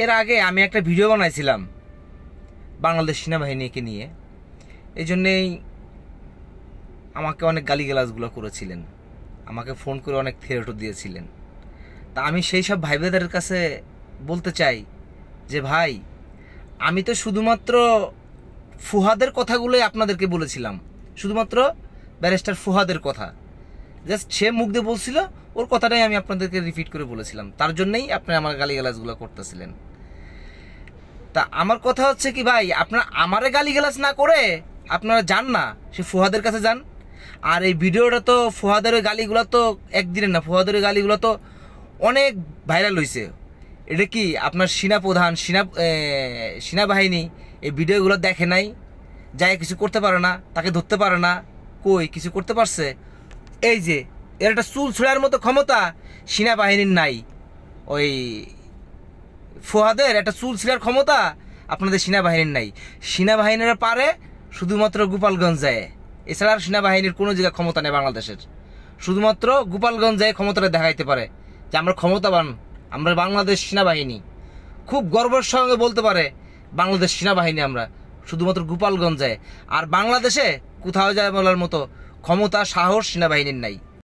এর আগে আমি একটা ভিডিও বানাইছিলাম বাংলাদেশ সেনাবাহিনীকে নিয়ে, এই জন্যেই আমাকে অনেক গালিগালাজগুলো করেছিলেন, আমাকে ফোন করে অনেক থ্রেটও দিয়েছিলেন। তা আমি সেই সব ভাই বোনদের কাছে বলতে চাই যে ভাই, আমি তো শুধুমাত্র ফুহাদের কথাগুলোই আপনাদেরকে বলেছিলাম, শুধুমাত্র ব্যারিস্টার ফুহাদের কথা, জাস্ট সে মুখ দিয়ে বলছিল ওর কথাটাই আমি আপনাদেরকে রিপিট করে বলেছিলাম, তার জন্যই আপনি আমার গালিগালাজগুলো করতেছিলেন। তা আমার কথা হচ্ছে কি ভাই, আপনারা আমারে গালিগালাজ না করে আপনারা যান না, সে ফুহাদের কাছে যান। আর এই ভিডিওটা তো ফুহাদের ওই গালিগুলো তো একদিনের না, ফুহাদের ওই গালিগুলো তো অনেক ভাইরাল হয়েছে। এটা কি আপনার সেনাপ্রধান সেনাবাহিনী এই ভিডিওগুলো দেখে নাই, যায় কিছু করতে পারে না, তাকে ধরতে পারে না, কই কিছু করতে পারছে? এই যে এর একটা চুল ছোড়ার মতো ক্ষমতা সেনাবাহিনীর নাই, ওই ফুহাদের একটা চুল ছিঁড়ার ক্ষমতা আপনাদের সেনাবাহিনীর নাই। সেনাবাহিনীরা পারে শুধুমাত্র গোপালগঞ্জ যায়, এছাড়া আর সেনাবাহিনীর কোনো জায়গায় ক্ষমতা নেই বাংলাদেশের। শুধুমাত্র গোপালগঞ্জ যায় ক্ষমতাটা দেখাইতে পারে যে আমরা ক্ষমতাবান, আমরা বাংলাদেশ সেনাবাহিনী, খুব গর্বের সঙ্গে বলতে পারে বাংলাদেশ সেনাবাহিনী আমরা, শুধুমাত্র গোপালগঞ্জ যায়। আর বাংলাদেশে কোথাও যায় বলার মতো ক্ষমতা সাহস সেনাবাহিনীর নাই।